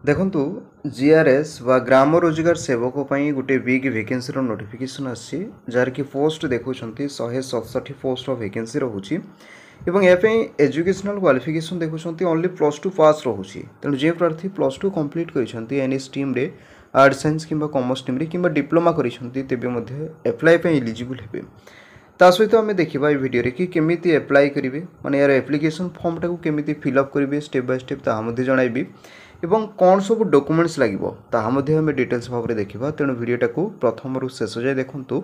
देखंतु जीआरएस वा ग्राम रोजगार सेवक पई गोटे बिग वैकेंसी रो नोटिफिकेशन आसी जार की पोस्ट देखुछंती 167 पोस्ट रो वैकेंसी रहउची एवं या पे एजुकेशनल क्वालिफिकेशन देखुछंती ओनली +2 पास रहउची तेणु जे प्रार्थी +2 कंप्लीट करिसंती एनी स्ट्रीम रे आर्ट्स साइंस किंबा कॉमर्स स्ट्रीम रे किंबा डिप्लोमा करिसंती तेबे मध्ये अप्लाई पे एलिजिबल हेबे ता सहित आम देखा भिडियो कि केमी एप्लाई करेंगे माने यार एप्लिकेशन फॉर्म टाक केमी फिलअप करेंगे स्टेप बाय स्टेप ताहा जनइबी एवं कौन सब डॉक्यूमेंट्स लगे ताहा डिटेल्स भाव में देखा तेणु भिडियोटा को प्रथम रु शेष जाए देखूँ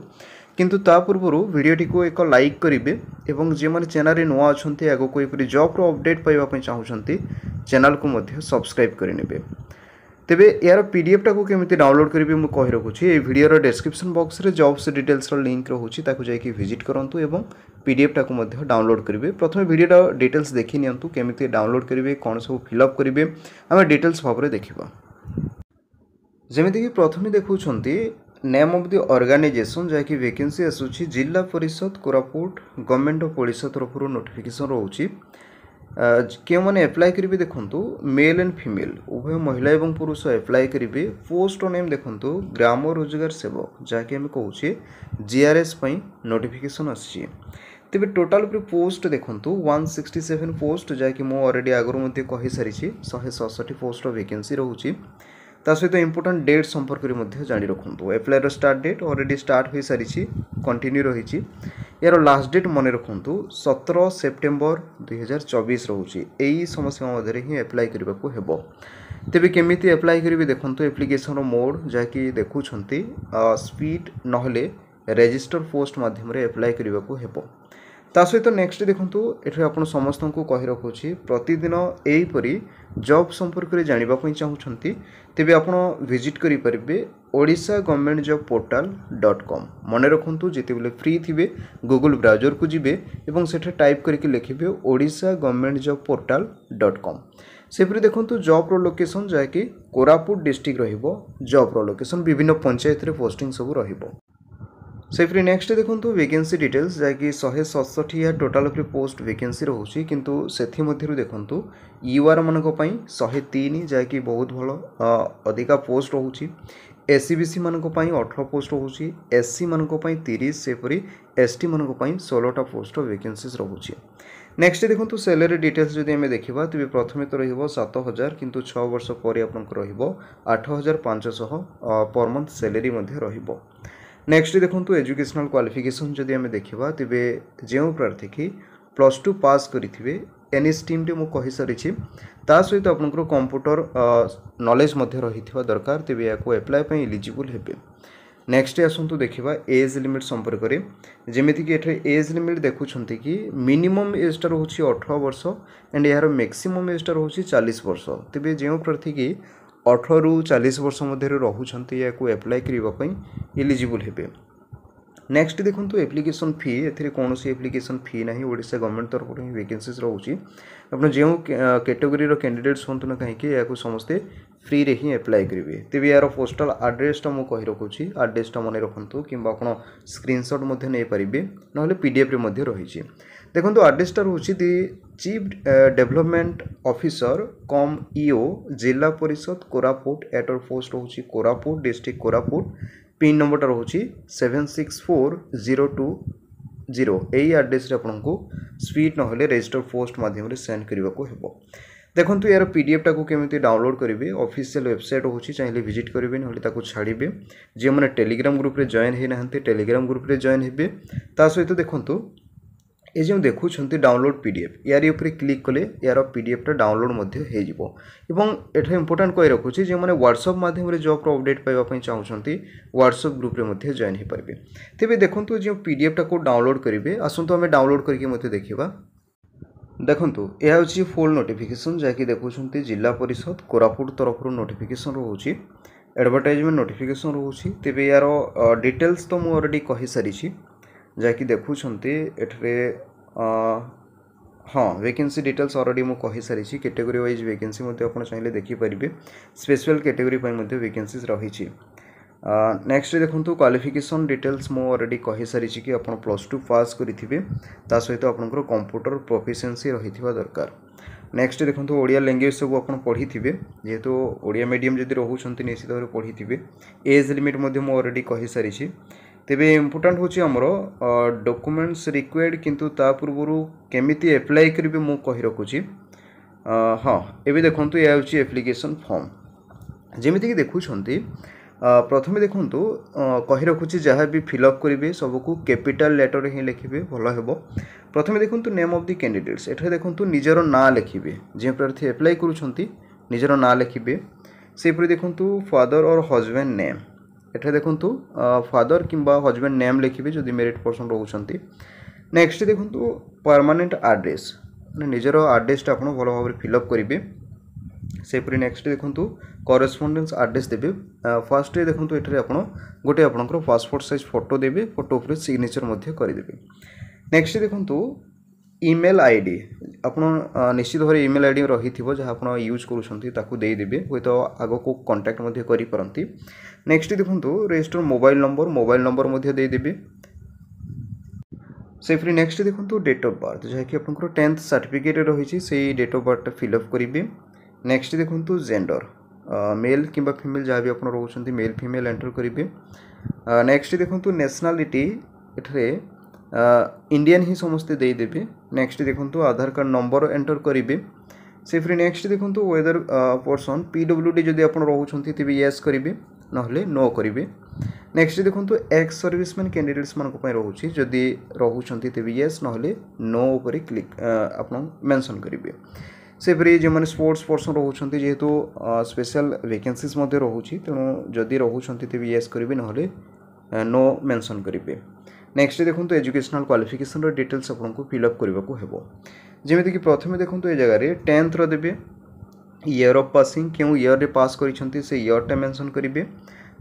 किंतु ता पूर्व भिडियोटी को एक लाइक करेंगे और जे मैंने चैनल नुआ अच्छा आगे कोई जॉब रो अपडेट पाइबा चाहूँगी चैनल को सब्सक्राइब करेंगे तेबे यार पीडीएफ टाको केमिति डाउनलोड करेंगे मुझे कही रखुच्छी ये वीडियोर डिस्क्रिप्शन बॉक्स रे जॉब्स डिटेल्स लिंक रोचे ताकू जाकि विजिट करंतु एवं पीडीएफ टाको मध्य डाउनलोड करेंगे प्रथम वीडियो डिटेल्स देखि नियंतु केमिति डाउनलोड करेंगे कौन सब फिलअप करेंगे आम डिटेल्स भाव में देखा जमीक प्रथम देखुंट नेम ऑफ द ऑर्गेनाइजेशन जहाँकि वैकेंसी आसूची जिला परिषद कोरापुट गवर्नमेंट ऑफ ओडिशा तरफ नोटिफिकेशन रोचे क्यों मैंने एप्लाई करेंगे देखो मेल एंड फीमेल उभय महिला और पुरुष एप्लाई करेंगे पोस्ट नेम देखो ग्राम रोजगार सेवक जहाँकि आम कहे जीआरएस नोटिफिकेशन आसी तेज टोटाल पोस्ट देखो 167 पोस्ट जहाँकि मुझे अलरेडी आगुरी कही सारी 167 पोस्ट वैकेंसी रोचे ता सहित इंपोर्टाट डेट संपर्क में जाणी रखुँ एप्लायर स्टार्ट डेट अलरेडी स्टार्ट हो सारी कंटिन्यू रही यार लास्ट डेट मन रखुँ 17 सेप्टेम्बर 2024 रोचे यही समस्या मध्य ही एप्लाई करने को हेबो तेबे केमिति एप्लाई करेंगे देखो एप्लिकेशन मोड जहाँकि देखुं स्पीड नहले रजिस्टर पोस्ट माध्यम एप्लाई करने को हेबो ता सहित नेक्स्ट देखो ये आप समस्त को कही रखुच्छी प्रतिदिन यहीपरी जॉब संपर्क में जानवाई चाहूँगी तेज आप विजिट करेंगे ओडिशा गवर्नमेंट जॉब पोर्टाल.com मन रखु जिते फ्री थे गूगल ब्राउजर को जीवे और से टाइप करके लिखे ओडिशा गवर्नमेंट जॉब पोर्टाल.com सेपरी देखो जॉब रो लोकेशन जहाँकि कोरापुट डिस्ट्रिक्ट रॉब रो लोकेशन विभिन्न पंचायत पोस्टिंग सब रहिबो सेफ्री नेक्स्ट देखो वैकेंसी डिटेल्स जहाँकि 167 या टोटाल पोस्ट वैकेंसी रोचे किंतु से देखो यूआर मान 103 जहाँकि बहुत भल अधिका पोस्ट रोचे एससीबीसी मान 18 पोस्ट रोचे एससी मान 30 सेपरी एसटी मान 16टा पोस्ट वैकेंसीज रोचे नेक्स्ट देखो सैलरी डिटेल्स जब आम देखा तेज प्रथम तो रह7000 किंतु 6 वर्ष पर आपको 8500 पर मंथ सैलरी रहिबो नेक्स्ट देखो एजुकेशनल क्वालिफिकेशन जदि आम देखा तेबे जो प्रार्थी की +2 पास करेंगे एनी स्ट्रीम रे मु कही सारी ता सहित आपंकर कंप्यूटर नॉलेज रही दरकार तेबे या एप्लाई पे एलिजिबल हेबे नेक्स्ट आसतु देखा एज लिमिट संपर्क में जमीक एज लिमिट देखुं कि मिनिमम एजटा रोचे 18 वर्ष एंड यार मैक्सिमम एजटा रोचे 40 वर्ष तेबे जो प्रार्थी की 18 रु 40 वर्ष मध्य रोचंती या एप्लाई करने एलिजिबल हेबे नेक्स्ट देखो एप्लिकेशन फी ए कौन एप्लिकेशन फी ना ओडिशा गवर्नमेंट तरफ वैकेंसीज रोचे आप जो कैटेगोरी कैंडिडेट्स हूँ ना कहीं समस्ते फ्री रे ही एप्लाई करेंगे तेज यार पोस्टाल आड्रेसटा मुझे कही रखुच्छी आड्रेसटा मन रखु कि स्क्रीनशॉट नहीं पारे ना पीडीएफ रे रही देखो आड्रेसटा रोचे दि चीफ डेवलपमेंट ऑफिसर कम ईओ जिला परिषद कोरापुट एटर पोस्ट रोचे कोरापुट डिस्ट्रिक्ट कोरापुट पिन नंबरटा रोचे 764020 यही आड्रेस आपको स्पीड ना रजिस्टर पोस्ट माध्यम सेंड करने को हेबो देखो यार पीडीएफ टाको केमिति डाउनलोड करेंगे ऑफिशियल वेबसाइट होची चाहिए विजिट करेंगे ना छाड़े जो मैंने टेलीग्राम ग्रुप रे जॉइन होना टेलीग्राम ग्रुप रे जॉइन हे ता सहित देखो ये जो देखुं डाउनलोड पीडीएफ यार ऊपर क्लिक कले यार पीडीएफटा डाउनलोड एवं इंपोर्टाट कही रखुच्छी जो मैंने व्हाट्सएप माध्यम जॉब रो अपडेट पाइबा चाहूँगी व्हाट्सएप ग्रुप रे जॉइन हो पारे तेज देखो जो पीडीएफटा को डाउनलोड करेंगे आसतु आम डाउनलोड करके देखा देखो यह हूँ फुल नोटिफिकेशन जहाँकि देखुं जिला परिषद कोरापुट तरफ नोटिफिकेशन रोचे एडवर्टाइजमेंट नोटिफिकेशन रोचे तेज यार डिटेल्स तो मुझे अलरेडी कही सारी जहाँकि देखुं हाँ वैकेंसी डिटेल्स अलरेडी मुझे कही सारी कैटेगरी वाइज वैकेंसी आप चाहिए देखिपारे स्पेशल कैटेगरी वैकेंसीज रही नेक्स्ट देखो क्वालिफिकेशन डिटेल्स मुझे अलरेडी कही सारी कि आप +2 पास करेंगे ता सहित आपंकर कंप्यूटर प्रोफिशिएंसी रही दरकार नेक्स्ट देखो ओडिया लैंग्वेज सब आप पढ़ी थे जेहेतु ओडिया मीडियम जब रोचे निश्चित भाव पढ़ी थे एज लिमिट मुझे ऑलरेडी कही सारी तेबे इम्पोर्टाट हूँ आमर डॉक्यूमेंट्स रिक्वायर्ड किंतु ता पूर्व केमिति एप्लाई करेंगे मु कही रखुची हाँ एवं देखो यह हूँ एप्लिकेशन फॉर्म जमीक देखुंत प्रथमे देखूँ कही रखुची जहाँ भी फिलअप करेंगे सबको कैपिटल लेटर ही लिखे भल हे प्रथमे देखूँ नेम ऑफ द कैंडिडेट्स एठारे देखूँ निजर ना लिखे जो प्रार्थी एप्लाई करुँच निजर ना लिखे सेपरी देखूँ फादर और हजबैंड नेम एठारे देखूँ फादर किंबा हजबैंड नेम लिखे जदि मेरिट पर्सन रोचंती नेक्स्ट देखूँ परमानेंट एड्रेस निजर एड्रेसटा आप भल भाव फिलअप करेंगे सेपरी नेक्स्ट देखूँ करेस्पॉन्डेंस एड्रेस देवे फास्ट देखूँ ये आप गोटे आपंकर पासपोर्ट साइज फोटो देवे फोटो उपर सिग्नेचर करदे नेक्स्ट देखूँ ईमेल आईडी आप निश्चित भाव ईमेल आईडी रही जहाँ आप यूज करदेदेवे हूँ तो आग को कंटाक्ट करपारती नेक्स्ट देखूँ रजिस्टर मोबाइल नंबर देदेवे से फ्री नेक्स्ट देखूँ डेट ऑफ बर्थ जहाँकि आप 10th सर्टिफिकेट रही से डेट ऑफ बर्थ फिलअप करेंगे नेक्स्ट देखूँ जेंडर मेल किंबा फीमेल जहाँ भी आप रोचे मेल फीमेल एंटर करेंगे नेक्स्ट देखूँ नेशनलिटी एठारे इंडियन ही समस्ते देदेवे नेक्स्ट देखूँ आधार कार्ड नंबर एंटर करेंगे से फ्री नेक्स्ट देखूँ वेदर पर्सन पीडब्ल्यूडी जदि आप रोचे तेज येस करेंगे नहले नो करेंगे नेक्स्ट देखूँ एक्स सर्विसमैन कैंडिडेट्स मान रोचे जदि रोचे तेज येस नहले नो उपर क्लिक आप मेंशन करेंगे सेपरी जो मैंने स्पोर्ट्स पर्सन रोचे जेहेतु स्पेशल वैकेंसीज रोचे तेणु जदि रोचे तेज येस करेंगे नहले नो मेंशन करेंगे नेक्स्ट देखूँ एजुकेशनल क्वालिफिकेशन डिटेल्स आपको फिलअप करने को हेबो जमीक प्रथमे देखूँ ये जगह 10th देवे ईयर ऑफ पासिंग क्यों ईयर रे पास करिसेंती से ईयरटा मेंशन करेंगे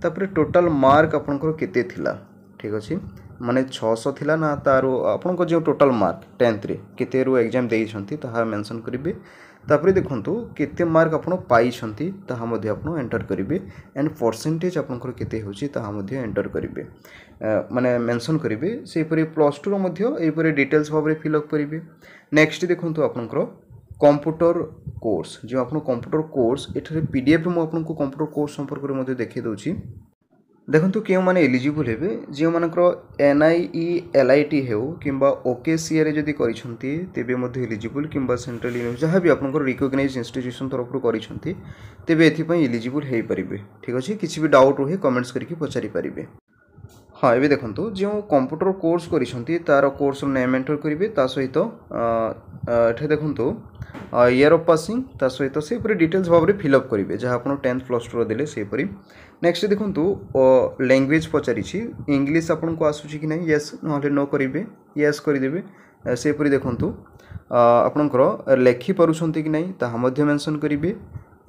तापर टोटल मार्क आपनकर केते थिला ठीक अच्छे माने 600 थिला ना तार आपन जो टोटल मार्क 10th रे केते रो एग्जाम देइछंती ताहा मेंशन करेंगे तापर देखंतु केते मार्क आपन पाइछंती ताहा मध्ये आपन एंटर करेंगे एंड परसेंटेज आपनकर केते होची ताहा मध्ये एंटर करेंगे माने मेंशन करेंगे से परि +2 रो मध्ये ए परि डिटेल्स भाबरे फिलअप करेंगे नेक्स्ट देखंतु आपनकर कंप्यूटर कोर्स जो आप कंप्यूटर कोर्स एठारे पीडीएफ में आपको कंप्यूटर कोर्स संपर्क में देखी दूसरी देखो क्यों मैंने एलिजिबल हे जो मानकर NIELIT हो कि OKCA जदि करेंगे एलिजिबल कि सेंट्रल यूनिवर्सिटी जहाँ भी आप रिकग्नाइज इंस्टीट्यूशन तरफ कर एलिजिबल हो पारे ठीक अच्छे किसी भी डाउट रहे कमेंट्स करके पचारि पारे हाँ ये देखो जो कंप्यूटर कोर्स करी तार कोर्स नेम एंटर करेंगे सहित ये देखो ईयर ऑफ पासिंग ता सहित से डिटेल्स भाव में फिलअप करेंगे जहाँ आप 10th +2 देले सेपरी नेक्स्ट देखो लैंग्वेज पचारि इंग्लिश आपन को आसूची कि नहीं येस नहले नो करेंगे येस करदेवे सेपरी देखो आपणकर लेखि पारुछंती कि नहीं ताहा मध्य मेंशन करेंगे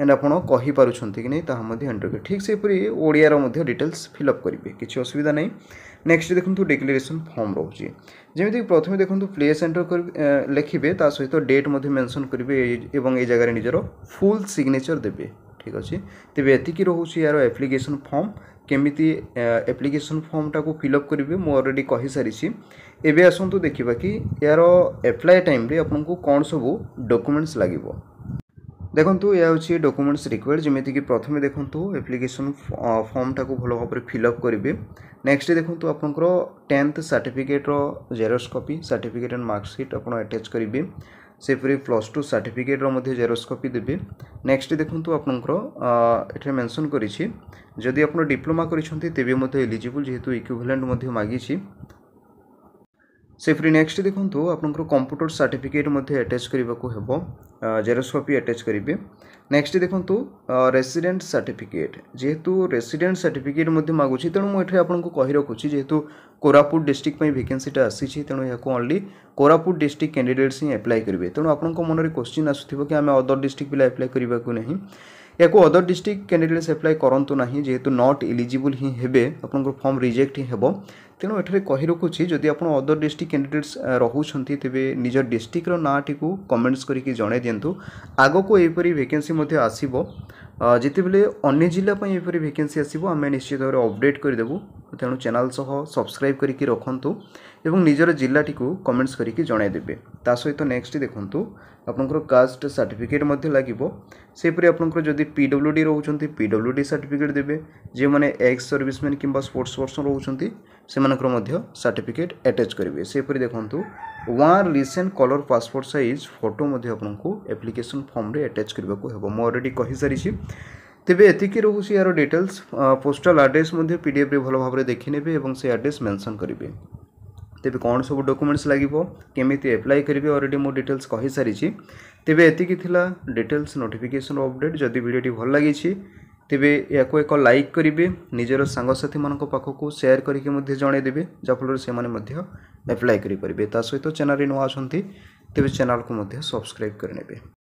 एंड आप कही पारुछंती कि नहीं ताहा मध्य एंटर करेंगे ठीक से ओडियार मध्य डिटेल्स फिलअप करेंगे किसी असुविधा नहीं नेक्स्ट देखो डिक्लेरेशन फॉर्म रोचे जमी प्रथम देखो प्लेस एंटर कर लिखे सहित डेट मेंशन करेंगे एवं ये जगह निजर फुल सिग्नेचर देवे ठीक अच्छे तेज एतिक रोचे यार एप्लिकेशन फॉर्म केमिति एप्लिकेशन फॉर्मटा को फिलअप करेंगे मुझे ऑलरेडी कही सारी एवं आसतु देखा कि यार एप्लाई टाइम रे आपको कौन सब डॉक्यूमेंट्स लगे देखो यह हूँ डॉक्यूमेंट्स रिक्वायर्ड जमीक प्रथमे देखो एप्लिकेशन फॉर्मटा को भल भाव फिलअप करेंगे नेक्स्ट देखो आपंकर 10th certificate xerox copy certificate and marksheet आप अटैच करेंगे सेपरी +2 सर्टिफिकेट जेरोक्स कॉपी देवे नेक्स्ट देखो आपंकर ये मेंशन करी जदि आप डिप्लोमा करेंगे एलिजिबल जेहेतु इक्विवेलेंट मागी से फ्री नेक्स्ट देखो आपंकर कंप्यूटर सर्टिफिकेट अटैच करने को हेबो जेरोक्स कॉपी अटैच करेंगे नेक्स्ट देखो रेसिडेंट सर्टिफिकेट जेहेतु रेसिडेंट सर्टिफिकेट मागुची तेणु मुझे आपको कही रखुची जेहेतु कोरापुट डिस्ट्रिक्ट आसीटा आसी तेणु यहाँ ओनली कोरापुट डिस्ट्रिक्ट कैंडिडेट्स ही अप्लाई करेंगे तेणु आपको मन में क्वेश्चन आसुव कि आम अदर डिस्ट्रिक्ट पिला अप्लाई करने को नहीं या अदर डिस्ट्रिक्ट कैंडिडेट्स अप्लाई करूँ ना जेहेतु नॉट एलिजिबल ही हेबे आपन फॉर्म रिजेक्ट ही हेबो तेणु ये कही रखुची जदि आप अदर डिस्ट्रिक्ट कैंडिडेट्स रोचे तेज निज डिस्ट्रिक्ट नाटी को कमेंट्स करके जन दिंतु आग को यहपरी वैकेंसी आसो जिते बेले अन्य जिलापी यहपरी वैकेंसी आसो आम निश्चित भाव अपडेट करदेबू तेणु चैनल सह सब्सक्राइब करके रखंतु एवं निजर जिल्लाटी को कमेंट्स करके जणाइदेवे। ता सहित नेक्स्ट देखंतु आपनकर कास्ट सर्टिफिकेट मध्य लागिबो। सेपरि आपनकर जदि पीडब्ल्यूडी रहउचंती पीडब्ल्यूडी सर्टिफिकेट देबे। जे माने एक्स सर्विसमैन किंबा स्पोर्ट्स पर्सन रहउचंती सेमानकर मध्य सर्टिफिकेट अटैच करिवे। सेपरि देखंतु one recent colour passport size photo मध्य आपनकु एप्लिकेशन फॉर्म रे अटैच करबा को हेबो। मो ऑलरेडी कहि सारिछि। तेबे एतिकी रहुछि यार डिटेल्स। पोस्टल एड्रेस मध्य पीडीएफ रे भलो भाबरे देखि नेबे एवं से एड्रेस मेंशन करिवे। तेबे कौन सब डॉक्यूमेंट्स लागिबो केमिति अप्लाई करिवे ऑलरेडी मो डिटेल्स कहि सारिछि। तेबे एतिकी थिला डिटेल्स नोटिफिकेशन अपडेट। जदि वीडियोटी भल लागिछि तेबे याको एक लाइक करिवे, निजर सांगसाथी मानको पाखको शेयर करिके मध्ये जणे देबे जाफल से माने मध्ये अप्लाई करि परिबे। ता सहित चैनल रे न आछंती तेबे चैनल को मध्ये सब्सक्राइब करनेबे।